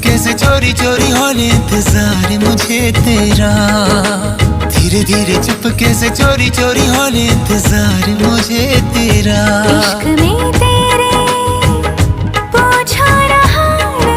चुपके से चोरी चोरी होने इंतजार मुझे तेरा, धीरे धीरे चुपके से चोरी चोरी होने इंतजार मुझे तेरा। इश्क में तेरा